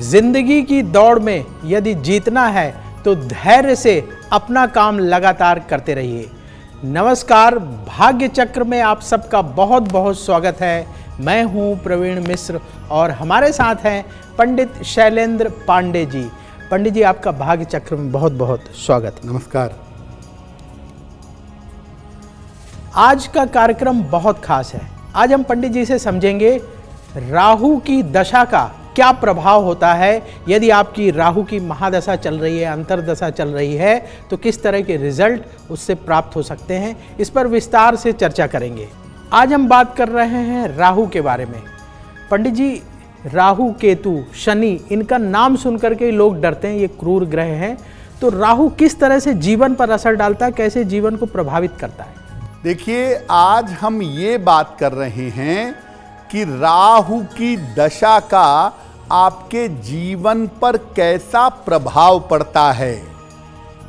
जिंदगी की दौड़ में यदि जीतना है तो धैर्य से अपना काम लगातार करते रहिए। नमस्कार, भाग्य चक्र में आप सबका बहुत बहुत स्वागत है। मैं हूं प्रवीण मिश्र और हमारे साथ हैं पंडित शैलेंद्र पांडे जी। पंडित जी, आपका भाग्य चक्र में बहुत बहुत स्वागत। नमस्कार। आज का कार्यक्रम बहुत खास है। आज हम पंडित जी से समझेंगे राहु की दशा का क्या प्रभाव होता है। यदि आपकी राहु की महादशा चल रही है, अंतरदशा चल रही है, तो किस तरह के रिजल्ट उससे प्राप्त हो सकते हैं, इस पर विस्तार से चर्चा करेंगे। आज हम बात कर रहे हैं राहु के बारे में। पंडित जी, राहु, केतु, शनि, इनका नाम सुनकर के लोग डरते हैं, ये क्रूर ग्रह हैं। तो राहु किस तरह से जीवन पर असर डालता है, कैसे जीवन को प्रभावित करता है? देखिए, आज हम ये बात कर रहे हैं कि राहु की दशा का आपके जीवन पर कैसा प्रभाव पड़ता है।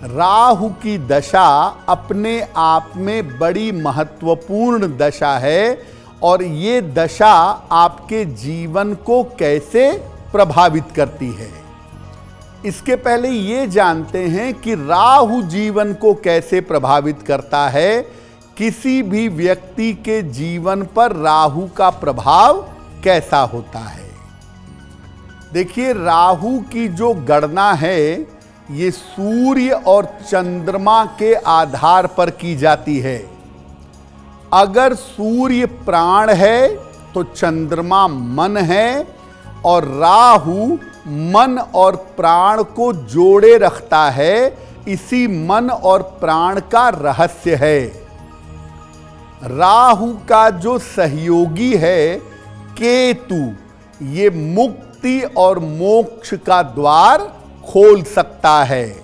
राहु की दशा अपने आप में बड़ी महत्वपूर्ण दशा है और ये दशा आपके जीवन को कैसे प्रभावित करती है। इसके पहले ये जानते हैं कि राहु जीवन को कैसे प्रभावित करता है। किसी भी व्यक्ति के जीवन पर राहु का प्रभाव कैसा होता है। देखिए, राहु की जो गणना है ये सूर्य और चंद्रमा के आधार पर की जाती है। अगर सूर्य प्राण है तो चंद्रमा मन है और राहु मन और प्राण को जोड़े रखता है। इसी मन और प्राण का रहस्य है। राहु का जो सहयोगी है केतु, ये मुक्ति और मोक्ष का द्वार खोल सकता है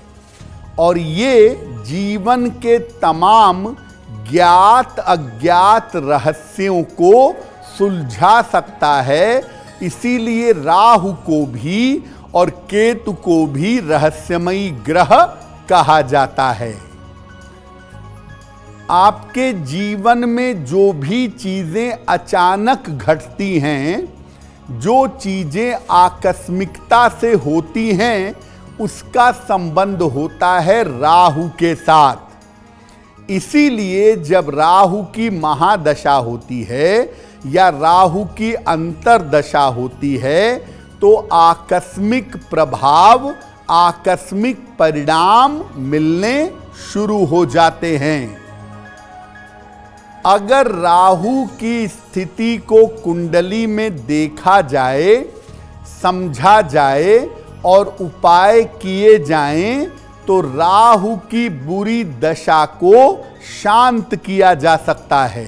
और ये जीवन के तमाम ज्ञात अज्ञात रहस्यों को सुलझा सकता है। इसीलिए राहु को भी और केतु को भी रहस्यमयी ग्रह कहा जाता है। आपके जीवन में जो भी चीजें अचानक घटती हैं, जो चीजें आकस्मिकता से होती हैं, उसका संबंध होता है राहु के साथ। इसीलिए जब राहु की महादशा होती है या राहु की अंतरदशा होती है तो आकस्मिक प्रभाव, आकस्मिक परिणाम मिलने शुरू हो जाते हैं। अगर राहु की स्थिति को कुंडली में देखा जाए, समझा जाए और उपाय किए जाएं तो राहु की बुरी दशा को शांत किया जा सकता है।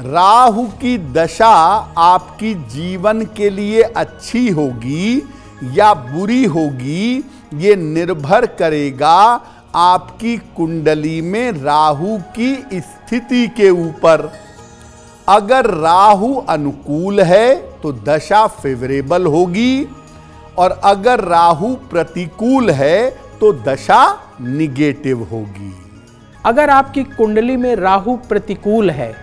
राहु की दशा आपकी जीवन के लिए अच्छी होगी या बुरी होगी, ये निर्भर करेगा आपकी कुंडली में राहु की स्थिति के ऊपर। अगर राहु अनुकूल है तो दशा फेवरेबल होगी और अगर राहु प्रतिकूल है तो दशा निगेटिव होगी। अगर आपकी कुंडली में राहु प्रतिकूल है,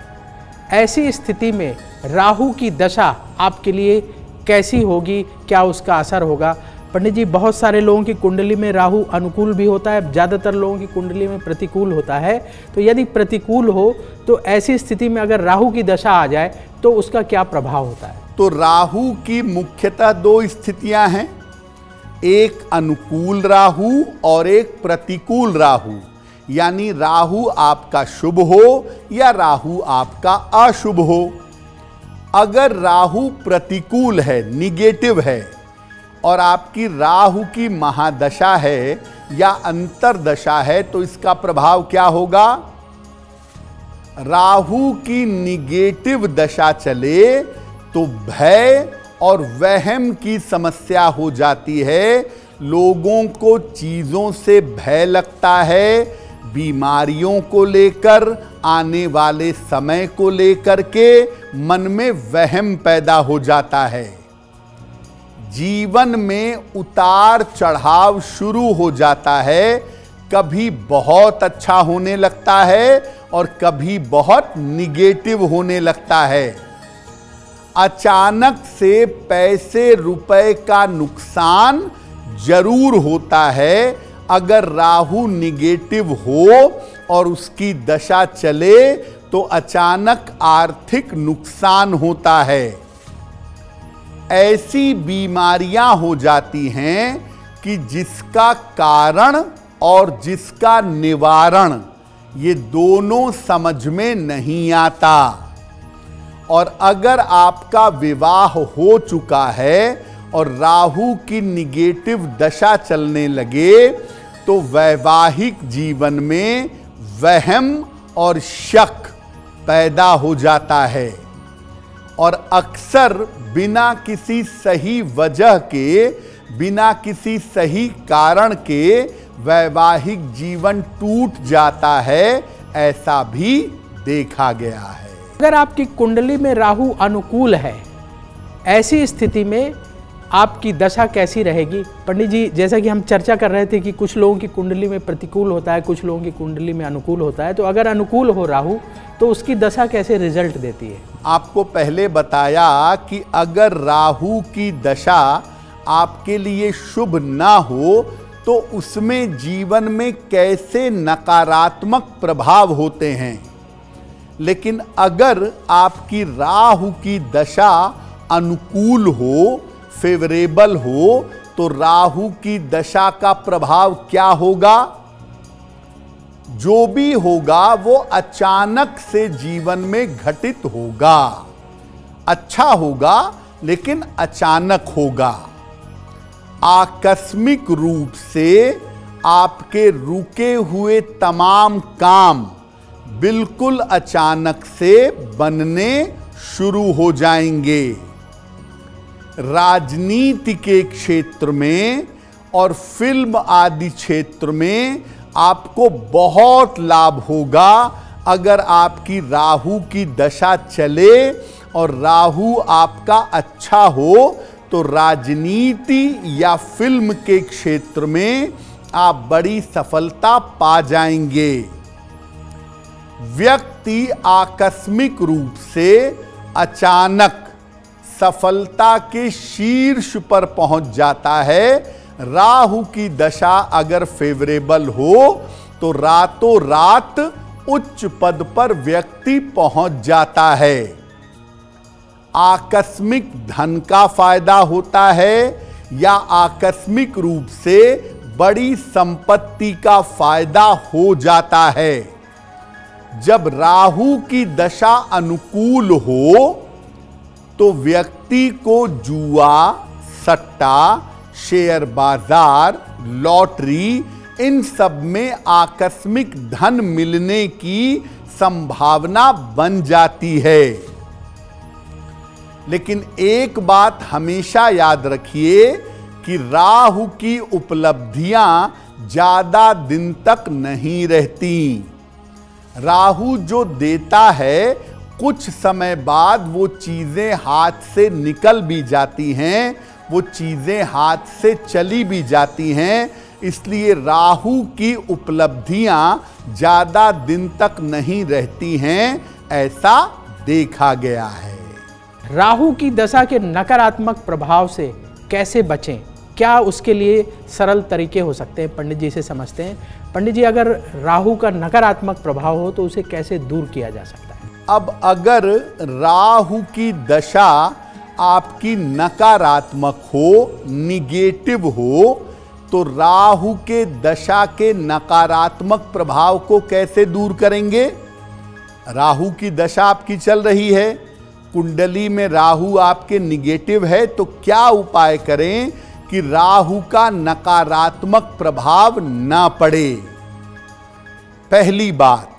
ऐसी स्थिति में राहु की दशा आपके लिए कैसी होगी, क्या उसका असर होगा? पंडित जी, बहुत सारे लोगों की कुंडली में राहु अनुकूल भी होता है, ज़्यादातर लोगों की कुंडली में प्रतिकूल होता है। तो यदि प्रतिकूल हो तो ऐसी स्थिति में अगर राहु की दशा आ जाए तो उसका क्या प्रभाव होता है? तो राहु की मुख्यतः दो स्थितियां हैं, एक अनुकूल राहु और एक प्रतिकूल राहु। यानी राहु आपका शुभ हो या राहु आपका अशुभ हो। अगर राहु प्रतिकूल है, निगेटिव है, और आपकी राहु की महादशा है या अंतरदशा है तो इसका प्रभाव क्या होगा? राहु की निगेटिव दशा चले तो भय और वहम की समस्या हो जाती है। लोगों को चीज़ों से भय लगता है, बीमारियों को लेकर, आने वाले समय को लेकर के मन में वहम पैदा हो जाता है। जीवन में उतार चढ़ाव शुरू हो जाता है। कभी बहुत अच्छा होने लगता है और कभी बहुत निगेटिव होने लगता है। अचानक से पैसे रुपए का नुकसान जरूर होता है अगर राहु निगेटिव हो और उसकी दशा चले तो अचानक आर्थिक नुकसान होता है। ऐसी बीमारियां हो जाती हैं कि जिसका कारण और जिसका निवारण ये दोनों समझ में नहीं आता। और अगर आपका विवाह हो चुका है और राहु की निगेटिव दशा चलने लगे तो वैवाहिक जीवन में वहम और शक पैदा हो जाता है और अक्सर बिना किसी सही वजह के, बिना किसी सही कारण के वैवाहिक जीवन टूट जाता है, ऐसा भी देखा गया है। अगर आपकी कुंडली में राहु अनुकूल है, ऐसी स्थिति में आपकी दशा कैसी रहेगी? पंडित जी, जैसा कि हम चर्चा कर रहे थे कि कुछ लोगों की कुंडली में प्रतिकूल होता है, कुछ लोगों की कुंडली में अनुकूल होता है, तो अगर अनुकूल हो राहु तो उसकी दशा कैसे रिजल्ट देती है? आपको पहले बताया कि अगर राहु की दशा आपके लिए शुभ ना हो तो उसमें जीवन में कैसे नकारात्मक प्रभाव होते हैं। लेकिन अगर आपकी राहु की दशा अनुकूल हो, फेवरेबल हो, तो राहु की दशा का प्रभाव क्या होगा? जो भी होगा वो अचानक से जीवन में घटित होगा। अच्छा होगा लेकिन अचानक होगा। आकस्मिक रूप से आपके रुके हुए तमाम काम बिल्कुल अचानक से बनने शुरू हो जाएंगे। राजनीति के क्षेत्र में और फिल्म आदि क्षेत्र में आपको बहुत लाभ होगा अगर आपकी राहु की दशा चले और राहु आपका अच्छा हो तो राजनीति या फिल्म के क्षेत्र में आप बड़ी सफलता पा जाएंगे। व्यक्ति आकस्मिक रूप से अचानक सफलता के शीर्ष पर पहुंच जाता है। राहु की दशा अगर फेवरेबल हो तो रातों रात उच्च पद पर व्यक्ति पहुंच जाता है। आकस्मिक धन का फायदा होता है या आकस्मिक रूप से बड़ी संपत्ति का फायदा हो जाता है। जब राहु की दशा अनुकूल हो तो व्यक्ति को जुआ, सट्टा, शेयर बाजार, लॉटरी इन सब में आकस्मिक धन मिलने की संभावना बन जाती है। लेकिन एक बात हमेशा याद रखिए कि राहु की उपलब्धियां ज्यादा दिन तक नहीं रहती। राहु जो देता है कुछ समय बाद वो चीजें हाथ से निकल भी जाती हैं, वो चीजें हाथ से चली भी जाती हैं। इसलिए राहु की उपलब्धियां ज्यादा दिन तक नहीं रहती हैं, ऐसा देखा गया है। राहु की दशा के नकारात्मक प्रभाव से कैसे बचें? क्या उसके लिए सरल तरीके हो सकते हैं? पंडित जी से समझते हैं। पंडित जी, अगर राहु का नकारात्मक प्रभाव हो तो उसे कैसे दूर किया जा सकता है? अब अगर राहु की दशा आपकी नकारात्मक हो, निगेटिव हो, तो राहु के दशा के नकारात्मक प्रभाव को कैसे दूर करेंगे? राहु की दशा आपकी चल रही है, कुंडली में राहु आपके निगेटिव है, तो क्या उपाय करें कि राहु का नकारात्मक प्रभाव ना पड़े? पहली बात,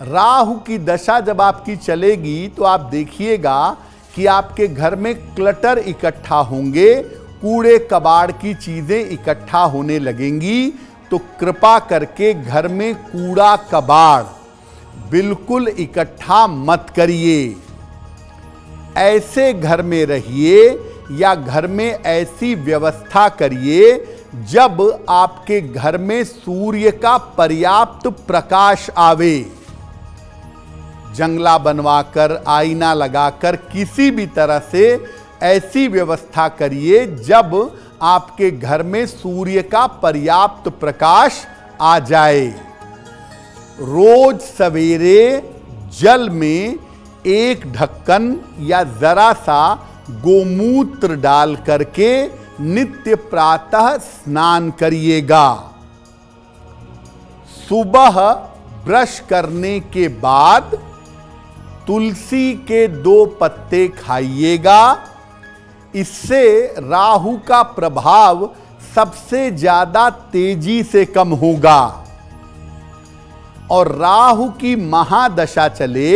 राहु की दशा जब आपकी चलेगी तो आप देखिएगा कि आपके घर में क्लटर इकट्ठा होंगे, कूड़े कबाड़ की चीजें इकट्ठा होने लगेंगी। तो कृपा करके घर में कूड़ा कबाड़ बिल्कुल इकट्ठा मत करिए। ऐसे घर में रहिए या घर में ऐसी व्यवस्था करिए जब आपके घर में सूर्य का पर्याप्त प्रकाश आवे। जंगला बनवाकर, आईना लगाकर, किसी भी तरह से ऐसी व्यवस्था करिए जब आपके घर में सूर्य का पर्याप्त प्रकाश आ जाए। रोज सवेरे जल में एक ढक्कन या जरा सा गोमूत्र डाल करके नित्य प्रातः स्नान करिएगा। सुबह ब्रश करने के बाद तुलसी के 2 पत्ते खाइएगा। इससे राहु का प्रभाव सबसे ज्यादा तेजी से कम होगा। और राहु की महादशा चले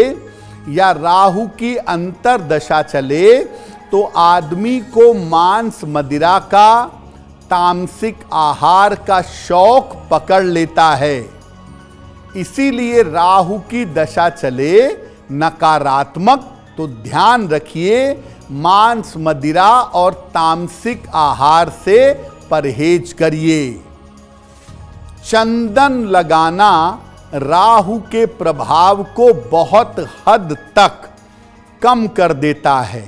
या राहु की अंतरदशा चले तो आदमी को मांस मदिरा का, तामसिक आहार का शौक पकड़ लेता है। इसीलिए राहु की दशा चले नकारात्मक तो ध्यान रखिए, मांस मदिरा और तामसिक आहार से परहेज करिए। चंदन लगाना राहु के प्रभाव को बहुत हद तक कम कर देता है।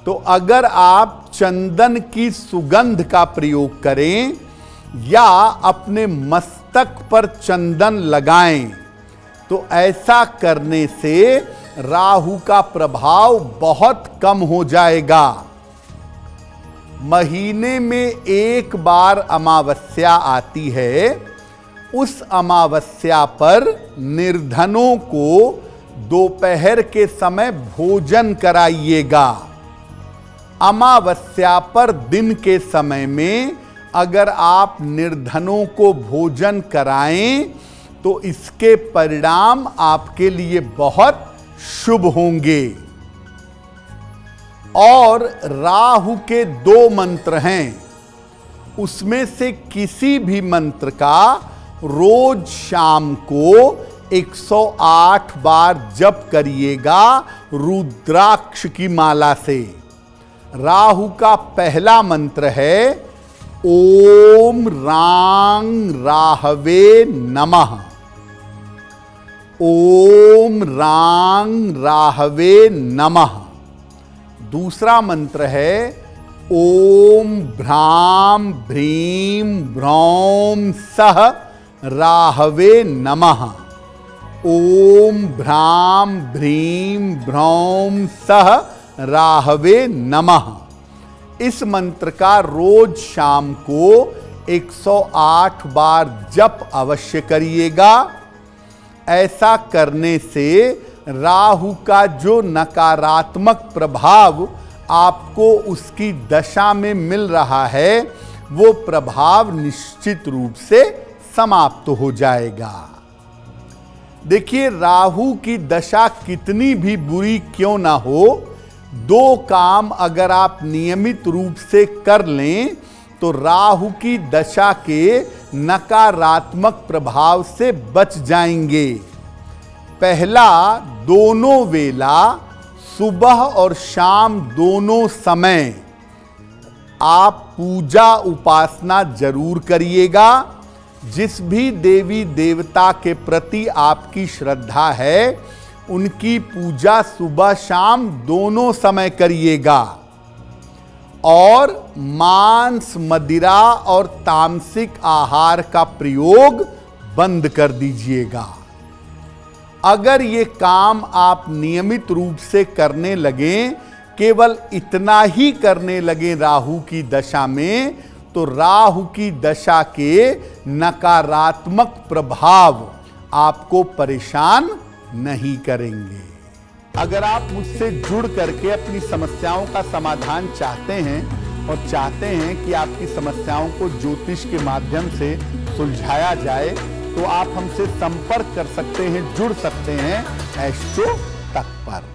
तो अगर आप चंदन की सुगंध का प्रयोग करें या अपने मस्तक पर चंदन लगाएं तो ऐसा करने से राहु का प्रभाव बहुत कम हो जाएगा। महीने में एक बार अमावस्या आती है। उस अमावस्या पर निर्धनों को दोपहर के समय भोजन कराइएगा। अमावस्या पर दिन के समय में अगर आप निर्धनों को भोजन कराएं तो इसके परिणाम आपके लिए बहुत शुभ होंगे। और राहु के 2 मंत्र हैं, उसमें से किसी भी मंत्र का रोज शाम को 108 बार जप करिएगा रुद्राक्ष की माला से। राहु का पहला मंत्र है ओम रांग राहवे नमः। ओम रांग राहवे नमः। दूसरा मंत्र है ओम भ्राम भ्रीम भ्रौम सह राहवे नमः। ओम भ्राम भ्रीम भ्रौम सह राहवे नमः। इस मंत्र का रोज शाम को 108 बार जप अवश्य करिएगा। ऐसा करने से राहु का जो नकारात्मक प्रभाव आपको उसकी दशा में मिल रहा है वो प्रभाव निश्चित रूप से समाप्त हो जाएगा। देखिए, राहु की दशा कितनी भी बुरी क्यों ना हो, 2 काम अगर आप नियमित रूप से कर लें तो राहु की दशा के नकारात्मक प्रभाव से बच जाएंगे। पहला, दोनों वेला सुबह और शाम दोनों समय आप पूजा उपासना जरूर करिएगा। जिस भी देवी देवता के प्रति आपकी श्रद्धा है उनकी पूजा सुबह शाम दोनों समय करिएगा। और मांस मदिरा और तामसिक आहार का प्रयोग बंद कर दीजिएगा। अगर ये काम आप नियमित रूप से करने लगें, केवल इतना ही करने लगे राहु की दशा में, तो राहु की दशा के नकारात्मक प्रभाव आपको परेशान नहीं करेंगे। अगर आप मुझसे जुड़ करके अपनी समस्याओं का समाधान चाहते हैं और चाहते हैं कि आपकी समस्याओं को ज्योतिष के माध्यम से सुलझाया जाए तो आप हमसे संपर्क कर सकते हैं, जुड़ सकते हैं एस्ट्रो तक पर।